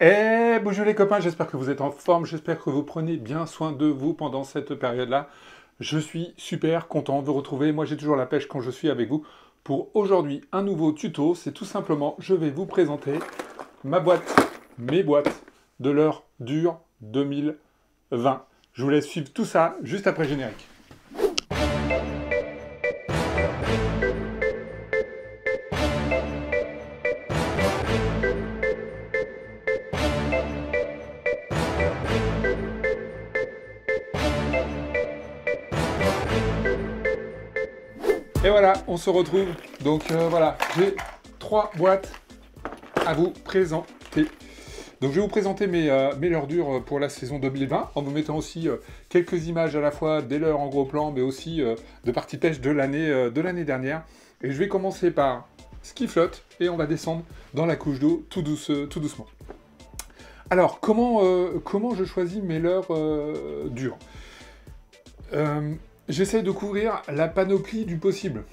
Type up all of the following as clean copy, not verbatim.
Bonjour les copains, j'espère que vous êtes en forme, j'espère que vous prenez bien soin de vous pendant cette période-là. Je suis super content de vous retrouver, moi j'ai toujours la pêche quand je suis avec vous. Pour aujourd'hui, un nouveau tuto, c'est tout simplement, je vais vous présenter ma boîte, mes boîtes de l'heure dure 2020. Je vous laisse suivre tout ça juste après le générique. Et voilà, on se retrouve. Donc voilà, j'ai 3 boîtes à vous présenter. Donc je vais vous présenter mes leurres dures pour la saison 2020, en vous mettant aussi quelques images à la fois des leurres en gros plan, mais aussi de parties pêche de l'année dernière. Et je vais commencer par ce qui flotte, et on va descendre dans la couche d'eau tout doucement. Alors, comment je choisis mes leurres dures? J'essaye de couvrir la panoplie du possible.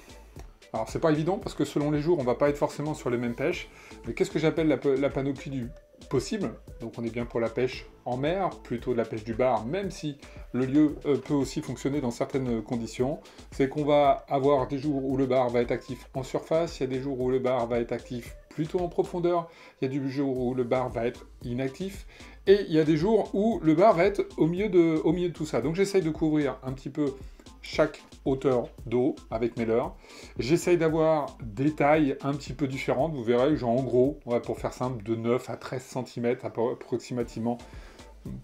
Alors c'est pas évident parce que selon les jours on va pas être forcément sur les mêmes pêches, mais qu'est-ce que j'appelle la panoplie du possible? Donc on est bien pour la pêche en mer, plutôt de la pêche du bar, même si le lieu peut aussi fonctionner dans certaines conditions. C'est qu'on va avoir des jours où le bar va être actif en surface, il y a des jours où le bar va être actif plutôt en profondeur, il y a des jours où le bar va être inactif, et il y a des jours où le bar va être au milieu de tout ça. Donc j'essaye de couvrir un petit peu chaque hauteur d'eau avec mes leurres. J'essaye d'avoir des tailles un petit peu différentes. Vous verrez, genre en gros, pour faire simple, de 9 à 13 cm approximativement.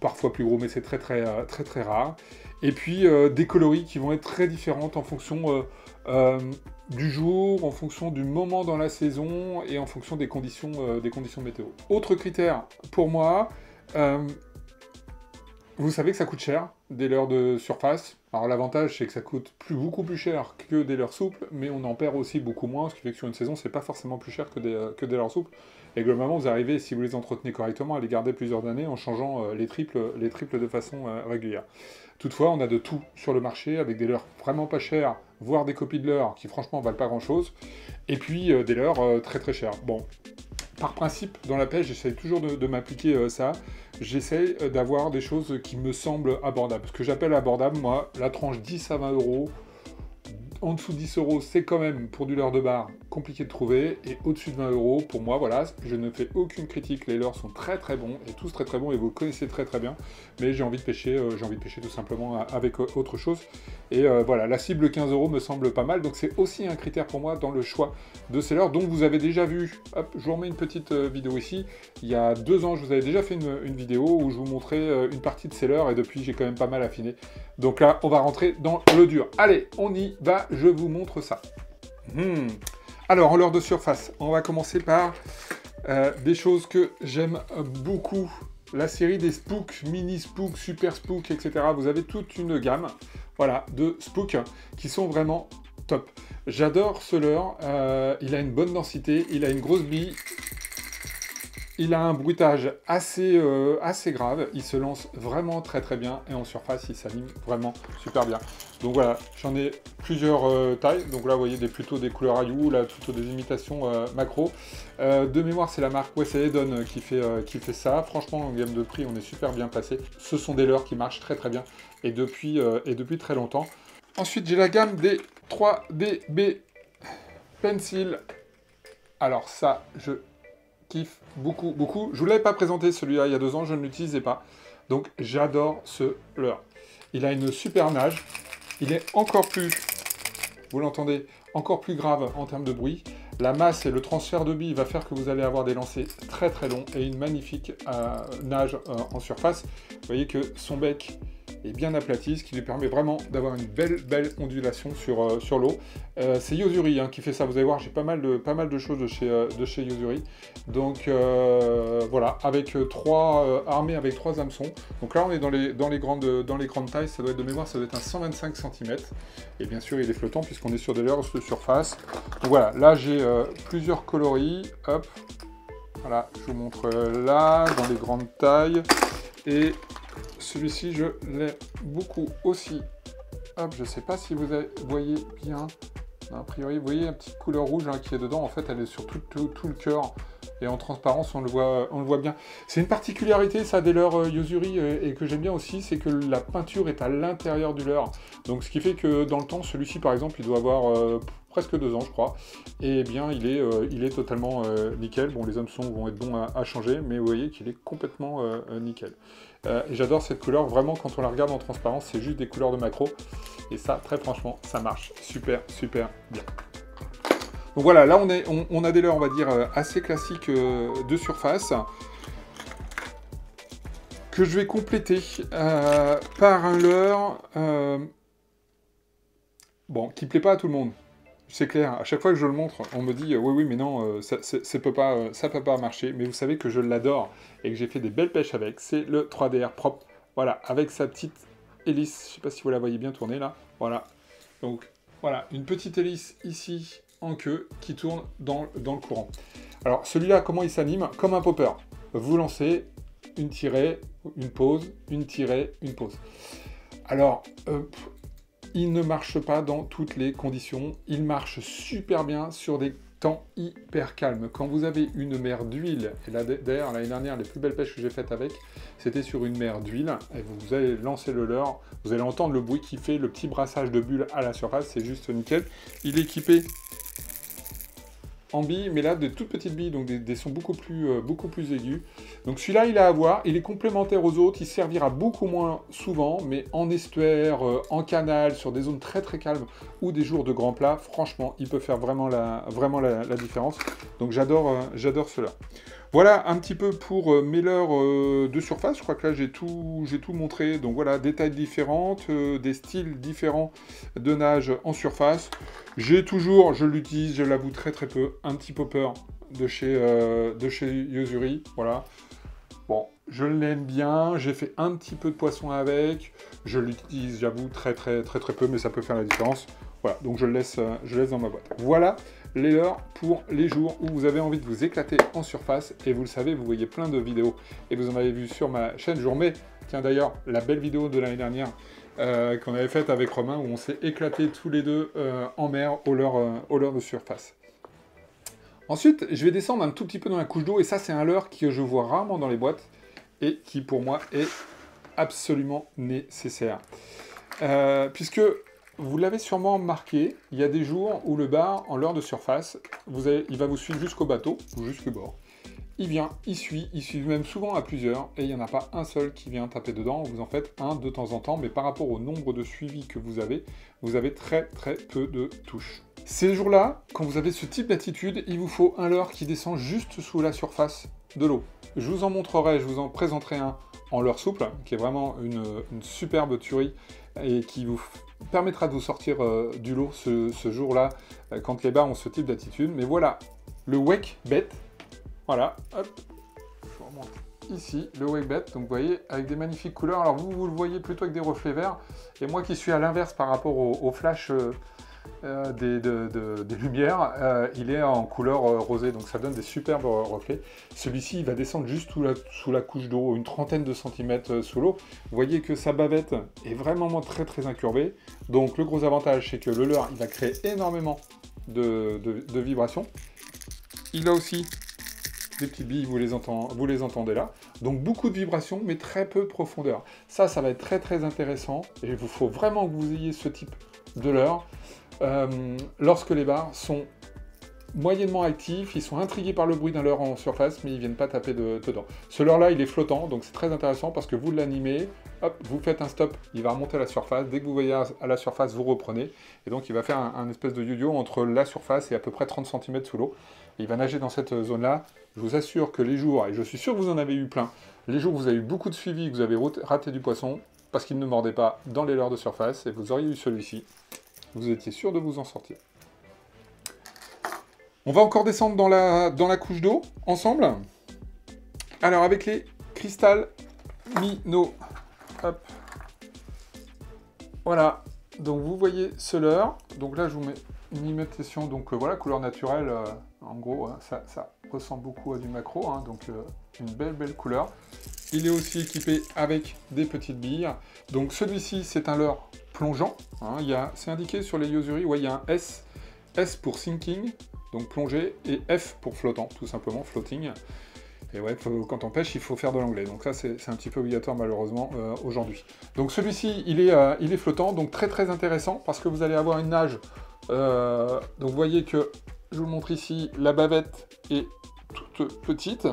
Parfois plus gros, mais c'est très rare. Et puis des coloris qui vont être très différentes en fonction du jour, en fonction du moment dans la saison et en fonction des conditions météo. Autre critère pour moi, vous savez que ça coûte cher, des leurres de surface. Alors l'avantage, c'est que ça coûte beaucoup plus cher que des leurres souples, mais on en perd aussi beaucoup moins, ce qui fait que sur une saison, c'est pas forcément plus cher que des leurres souples. Et globalement, vous arrivez, si vous les entretenez correctement, à les garder plusieurs années en changeant les triples de façon régulière. Toutefois, on a de tout sur le marché, avec des leurres vraiment pas chères, voire des copies de leurres qui franchement valent pas grand-chose, et puis des leurres très chères. Bon, par principe, dans la pêche, j'essaye toujours de m'appliquer ça. J'essaye d'avoir des choses qui me semblent abordables. Ce que j'appelle abordable, moi, la tranche 10 à 20 euros. En dessous de 10 euros, c'est quand même, pour du leurre de bar, compliqué de trouver. Et au-dessus de 20 euros, pour moi, voilà, je ne fais aucune critique. Les leurres sont très bons, et tous très bons, et vous le connaissez très bien. Mais j'ai envie de pêcher tout simplement avec autre chose. Et voilà, la cible 15 euros me semble pas mal. Donc c'est aussi un critère pour moi dans le choix de ces leurres, dont vous avez déjà vu. Hop, je vous remets une petite vidéo ici. Il y a 2 ans, je vous avais déjà fait une vidéo où je vous montrais une partie de ces leurres, et depuis, j'ai quand même pas mal affiné. Donc là, on va rentrer dans le dur. Allez, on y va, je vous montre ça. Alors, en leurre de surface, on va commencer par des choses que j'aime beaucoup. La série des spooks, mini spooks, super spooks, etc. Vous avez toute une gamme, voilà, de spooks qui sont vraiment top. J'adore ce leurre, il a une bonne densité, il a une grosse bille. Il a un bruitage assez grave, il se lance vraiment très bien, et en surface, il s'aligne vraiment super bien. Donc voilà, j'en ai plusieurs tailles. Donc là, vous voyez plutôt des couleurs Ayu, là, plutôt des imitations macro. De mémoire, c'est la marque Wesley Hedon qui fait ça. Franchement, en gamme de prix, on est super bien placé. Ce sont des leurres qui marchent très bien, et depuis très longtemps. Ensuite, j'ai la gamme des 3DB Pencil. Alors ça, je kiffe beaucoup. Je vous l'avais pas présenté celui-là il y a 2 ans, je ne l'utilisais pas. Donc j'adore ce leurre. Il a une super nage. Il est encore plus, vous l'entendez, encore plus grave en termes de bruit. La masse et le transfert de billes va faire que vous allez avoir des lancers très longs et une magnifique nage en surface. Vous voyez que son bec est bien aplati, ce qui lui permet vraiment d'avoir une belle ondulation sur l'eau. C'est Yo-Zuri qui fait ça. Vous allez voir, j'ai pas mal de choses de chez Yo-Zuri. Donc voilà, avec armé avec 3 hameçons. Donc là, on est dans les grandes tailles. Ça doit être de mémoire, ça doit être un 125 cm. Et bien sûr, il est flottant puisqu'on est sur des leurres de surface. Donc voilà, là j'ai plusieurs coloris. Hop, voilà, je vous montre là dans les grandes tailles. Et celui-ci, je l'aime beaucoup aussi. Hop, je sais pas si vous voyez bien. A priori, vous voyez la petite couleur rouge qui est dedans. En fait, elle est sur tout le cœur et en transparence, on le voit bien. C'est une particularité, ça, des leurres Yo-Zuri, et que j'aime bien aussi, c'est que la peinture est à l'intérieur du leurre. Donc, ce qui fait que dans le temps, celui-ci, par exemple, il doit avoir presque 2 ans, je crois. Et bien, il est totalement nickel. Bon, les hameçons vont être bons à changer, mais vous voyez qu'il est complètement nickel. Et j'adore cette couleur, vraiment, quand on la regarde en transparence, c'est juste des couleurs de macro. Et ça, très franchement, ça marche super, super bien. Donc voilà, là on a des leurres, on va dire, assez classiques de surface, que je vais compléter par un leurre bon, qui plaît pas à tout le monde. C'est clair, à chaque fois que je le montre, on me dit oui, mais non, ça peut pas marcher. Mais vous savez que je l'adore et que j'ai fait des belles pêches avec. C'est le 3DR propre, voilà, avec sa petite hélice. Je sais pas si vous la voyez bien tourner là. Voilà, donc voilà, une petite hélice ici en queue qui tourne dans le courant. Alors celui-là, comment il s'anime? Comme un popper. Vous lancez une tirée, une pause, une tirée, une pause. Alors, il ne marche pas dans toutes les conditions. Il marche super bien sur des temps hyper calmes. Quand vous avez une mer d'huile, et là d'ailleurs l'année dernière, les plus belles pêches que j'ai faites avec, c'était sur une mer d'huile, et vous allez lancer le leurre, vous allez entendre le bruit qui fait le petit brassage de bulles à la surface, c'est juste nickel. Il est équipé en billes, mais là de toutes petites billes, donc des sons beaucoup plus aigus. Donc celui-là, il a à voir, il est complémentaire aux autres, il servira beaucoup moins souvent, mais en estuaire, en canal, sur des zones très très calmes, ou des jours de grand plat, franchement, il peut faire vraiment la différence. Donc j'adore cela. Voilà un petit peu pour mes leurres de surface. Je crois que là j'ai tout montré. Donc voilà, des tailles différentes, des styles différents de nage en surface. J'ai toujours, je l'utilise, je l'avoue très très peu, un petit popper de chez Yo-Zuri. Voilà. Bon, je l'aime bien. J'ai fait un petit peu de poisson avec. Je l'utilise, j'avoue, très peu, mais ça peut faire la différence. Voilà, donc je le laisse dans ma boîte. Voilà les leurres pour les jours où vous avez envie de vous éclater en surface. Et vous le savez, vous voyez plein de vidéos et vous en avez vu sur ma chaîne. Je vous remets, tiens d'ailleurs, la belle vidéo de l'année dernière qu'on avait faite avec Romain où on s'est éclaté tous les deux en mer au leurre de surface. Ensuite, je vais descendre un tout petit peu dans la couche d'eau et ça, c'est un leurre que je vois rarement dans les boîtes et qui, pour moi, est absolument nécessaire. Puisque vous l'avez sûrement remarqué, il y a des jours où le bar, en leurre de surface, il va vous suivre jusqu'au bateau, ou jusqu'au bord. Il vient, il suit même souvent à plusieurs, et il n'y en a pas un seul qui vient taper dedans. Vous en faites un de temps en temps, mais par rapport au nombre de suivis que vous avez très peu de touches. Ces jours-là, quand vous avez ce type d'attitude, il vous faut un leurre qui descend juste sous la surface de l'eau. Je vous en montrerai, je vous en présenterai un en leurre souple, qui est vraiment une superbe tuerie, et qui vous permettra de vous sortir du lot ce jour-là, quand les bars ont ce type d'attitude. Mais voilà, le wake bet, voilà, hop, je vous remonte ici, le wake bet, donc vous voyez, avec des magnifiques couleurs. Alors vous le voyez plutôt avec des reflets verts, et moi qui suis à l'inverse par rapport au flash des lumières, il est en couleur rosée, donc ça donne des superbes reflets. Celui-ci, il va descendre juste sous la couche d'eau, une trentaine de centimètres sous l'eau. Vous voyez que sa bavette est vraiment très incurvée. Donc le gros avantage, c'est que le leurre, il va créer énormément de vibrations. Il a aussi des petites billes, vous les entendez là. Donc beaucoup de vibrations, mais très peu de profondeur. Ça va être très intéressant. Et il vous faut vraiment que vous ayez ce type de leurre. Lorsque les bars sont moyennement actifs, ils sont intrigués par le bruit d'un leurre en surface, mais ils ne viennent pas taper dedans. Ce leurre-là, il est flottant, donc c'est très intéressant parce que vous l'animez, hop, vous faites un stop, il va remonter à la surface. Dès que vous voyez à la surface, vous reprenez. Et donc, il va faire un espèce de yo-yo entre la surface et à peu près 30 cm sous l'eau. Il va nager dans cette zone-là. Je vous assure que les jours, et je suis sûr que vous en avez eu plein, les jours où vous avez eu beaucoup de suivi, que vous avez raté du poisson, parce qu'il ne mordait pas dans les leurres de surface, et vous auriez eu celui-ci, vous étiez sûr de vous en sortir. On va encore descendre dans la couche d'eau, ensemble. Alors, avec les Crystal Minnow. Hop. Voilà. Donc, vous voyez ce leurre. Donc là, je vous mets une imitation. Donc, voilà, couleur naturelle. En gros, hein, ça ressemble beaucoup à du macro. Hein, donc, une belle couleur. Il est aussi équipé avec des petites billes. Donc, celui-ci, c'est un leurre plongeant. Hein, c'est indiqué sur les Yo-Zuri. Ouais, il y a un S pour sinking. donc plongée, et F pour flottant, tout simplement, floating. Et ouais, quand on pêche, il faut faire de l'anglais. Donc ça, c'est un petit peu obligatoire malheureusement aujourd'hui. Donc celui-ci, il est flottant, donc très très intéressant, parce que vous allez avoir une nage. Donc vous voyez que, je vous le montre ici, la bavette est toute petite.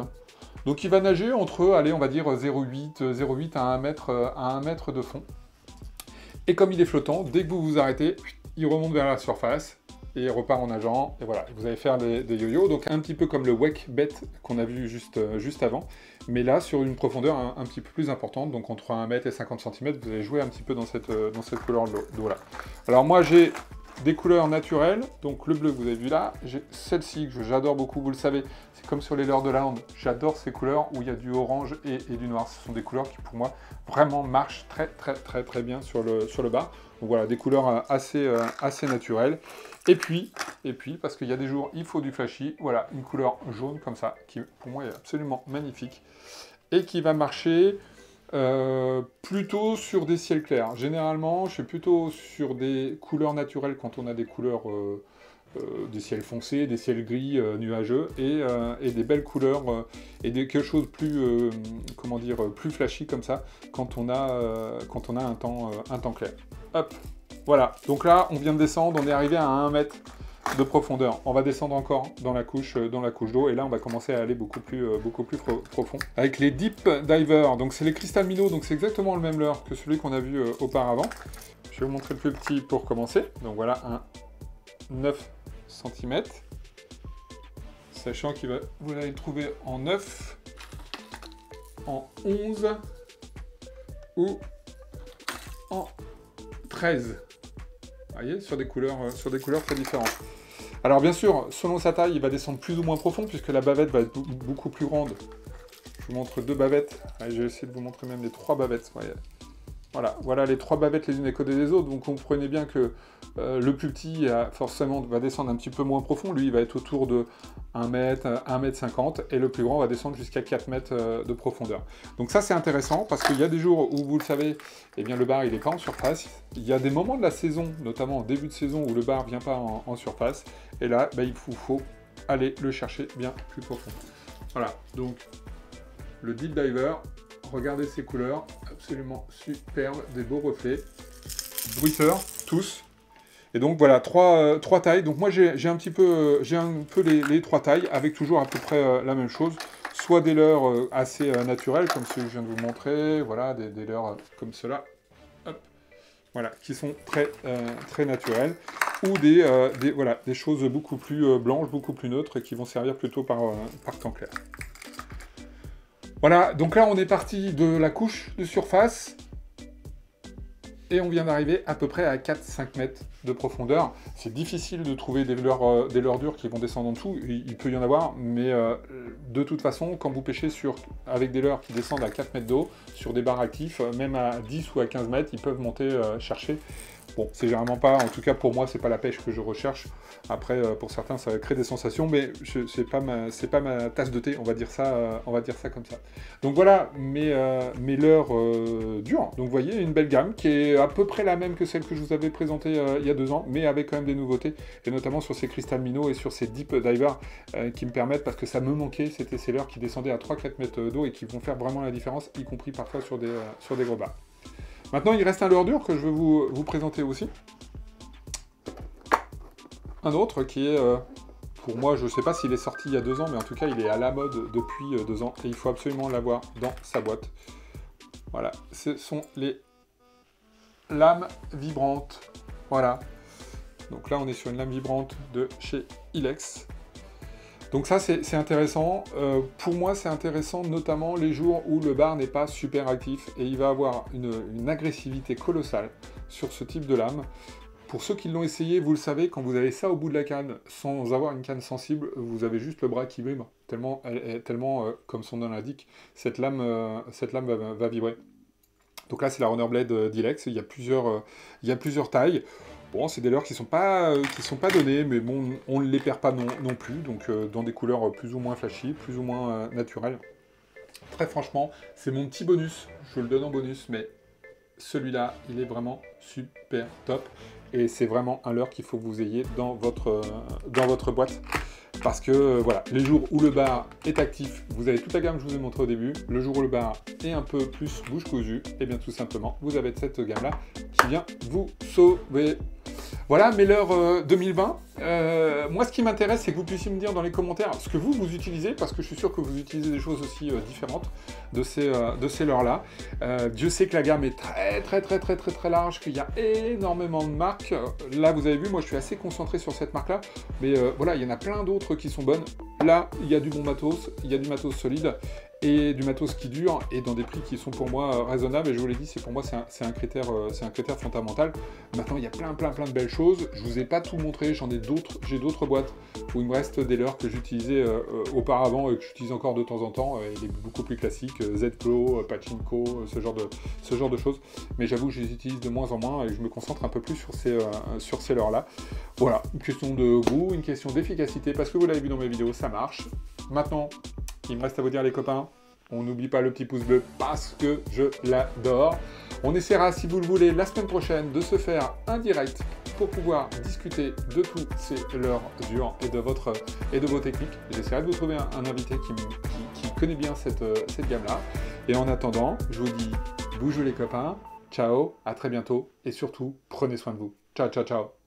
Donc il va nager entre, allez, on va dire 0,8 à 1 mètre de fond. Et comme il est flottant, dès que vous vous arrêtez, il remonte vers la surface. Et il repart en nageant, et voilà, vous allez faire des yo-yo, donc un petit peu comme le wake bet qu'on a vu juste avant, mais là, sur une profondeur un petit peu plus importante, donc entre 1 mètre et 50 cm, vous allez jouer un petit peu dans cette couleur d'eau-là. Alors moi, j'ai des couleurs naturelles, donc le bleu que vous avez vu là, j'ai celle-ci que j'adore beaucoup, vous le savez, c'est comme sur les leurres de la Hound, j'adore ces couleurs où il y a du orange et du noir, ce sont des couleurs qui pour moi vraiment marchent très bien sur le bar. Donc voilà, des couleurs assez naturelles. Et puis, parce qu'il y a des jours, il faut du flashy, voilà, une couleur jaune comme ça, qui pour moi est absolument magnifique, et qui va marcher plutôt sur des ciels clairs. Généralement, je suis plutôt sur des couleurs naturelles quand on a des couleurs, des ciels foncés, des ciels gris nuageux, et des belles couleurs, et quelque chose plus, comment dire, plus flashy comme ça, quand on a un temps clair. Hop, voilà. Donc là, on vient de descendre, on est arrivé à 1 mètre de profondeur. On va descendre encore dans la couche d'eau, et là, on va commencer à aller beaucoup plus profond. Avec les Deep Divers, donc c'est les Crystal Minnow, donc c'est exactement le même leurre que celui qu'on a vu auparavant. Je vais vous montrer le plus petit pour commencer. Donc voilà, un 9 cm. Sachant que vous allez le trouver en 9, en 11 ou en 13. Vous voyez, sur des couleurs très différentes. Alors bien sûr, selon sa taille, il va descendre plus ou moins profond, puisque la bavette va être beaucoup plus grande. Je vous montre 2 bavettes. Allez, je vais essayer de vous montrer même les 3 bavettes. Voyez. Voilà les 3 bavettes les unes à côté des autres. Donc vous comprenez bien que le plus petit, forcément, va descendre un petit peu moins profond. Lui, il va être autour de 1 mètre, 1 mètre 50. Et le plus grand va descendre jusqu'à 4 mètres de profondeur. Donc ça, c'est intéressant, parce qu'il y a des jours où, vous le savez, eh bien, le bar, il n'est pas en surface. Il y a des moments de la saison, notamment en début de saison, où le bar ne vient pas en surface. Et là, il faut aller le chercher bien plus profond. Voilà, donc le Deep Diver, regardez ces couleurs, absolument superbes, des beaux reflets, bruiteurs, tous. Et donc voilà, trois tailles. Donc moi j'ai un peu les 3 tailles, avec toujours à peu près la même chose. Soit des leurres assez naturels, comme celui que je viens de vous montrer, voilà, des leurres comme cela, hop, voilà, qui sont très naturels, ou des choses beaucoup plus blanches, beaucoup plus neutres, et qui vont servir plutôt par temps clair. Voilà, donc là on est parti de la couche de surface, et on vient d'arriver à peu près à 4-5 mètres de profondeur. C'est difficile de trouver des leurres dures qui vont descendre en dessous, il peut y en avoir, mais de toute façon, quand vous pêchez avec des leurres qui descendent à 4 mètres d'eau, sur des bars actifs, même à 10 ou à 15 mètres, ils peuvent monter chercher. Bon, c'est généralement pas, en tout cas pour moi, c'est pas la pêche que je recherche. Après, pour certains, ça crée des sensations, mais c'est pas ma tasse de thé, on va dire ça comme ça. Donc voilà mes leurres dures. Donc vous voyez, une belle gamme qui est à peu près la même que celle que je vous avais présentée il y a 2 ans, mais avec quand même des nouveautés, et notamment sur ces Crystal Minnow et sur ces Deep Divers qui me permettent, parce que ça me manquait, c'était ces leurres qui descendaient à 3-4 mètres d'eau et qui vont faire vraiment la différence, y compris parfois sur des gros bars. Maintenant, il reste un leurre dur que je vais vous présenter aussi. Un autre qui est, pour moi, je ne sais pas s'il est sorti il y a 2 ans, mais en tout cas, il est à la mode depuis 2 ans, et il faut absolument l'avoir dans sa boîte. Voilà, ce sont les lames vibrantes. Voilà. Donc là, on est sur une lame vibrante de chez Ilex. Donc ça, c'est intéressant. Pour moi, c'est intéressant, notamment les jours où le bar n'est pas super actif, et il va avoir une agressivité colossale sur ce type de lame. Pour ceux qui l'ont essayé, vous le savez, quand vous avez ça au bout de la canne, sans avoir une canne sensible, vous avez juste le bras qui vibre, tellement, comme son nom l'indique, cette lame va vibrer. Donc là, c'est la Runner Blade d'Ilex, il y a plusieurs tailles. Bon, c'est des leurres qui sont pas données, mais bon, on ne les perd pas non plus, donc dans des couleurs plus ou moins flashy, plus ou moins naturelles. Très franchement, c'est mon petit bonus, je le donne en bonus, mais celui-là, il est vraiment super top. et c'est vraiment un leurre qu'il faut que vous ayez dans votre boîte. Parce que voilà, les jours où le bar est actif, vous avez toute la gamme que je vous ai montré au début. Le jour où le bar est un peu plus bouche cousue, et bien tout simplement, vous avez cette gamme-là qui vient vous sauver. Voilà, mes leurres 2020. Moi, ce qui m'intéresse, c'est que vous puissiez me dire dans les commentaires ce que vous utilisez, parce que je suis sûr que vous utilisez des choses aussi différentes de ces leurres-là. Dieu sait que la gamme est très large, qu'il y a énormément de marques. Là, vous avez vu, moi, je suis assez concentré sur cette marque-là, mais voilà, il y en a plein d'autres qui sont bonnes. Là, il y a du bon matos, il y a du matos solide, et du matos qui dure, et dans des prix qui sont pour moi raisonnables, et je vous l'ai dit, pour moi, c'est un critère fondamental. Maintenant, il y a plein de belles choses. Je vous ai pas tout montré, j'ai d'autres boîtes où il me reste des leurres que j'utilisais auparavant et que j'utilise encore de temps en temps, et les beaucoup plus classiques, Z-Claw, Pachinko, ce genre de choses. Mais j'avoue que je les utilise de moins en moins et je me concentre un peu plus sur ces leurres-là. Voilà, une question de goût, une question d'efficacité, parce que vous l'avez vu dans mes vidéos, ça marche. Maintenant, il me reste à vous dire les copains, on n'oublie pas le petit pouce bleu parce que je l'adore. On essaiera, si vous le voulez, la semaine prochaine de se faire un direct pour pouvoir discuter de tous ces leurres durs et de vos techniques. J'essaierai de vous trouver un invité qui connaît bien cette gamme-là. Et en attendant, je vous dis, vous jouez les copains, ciao, à très bientôt et surtout, prenez soin de vous. Ciao.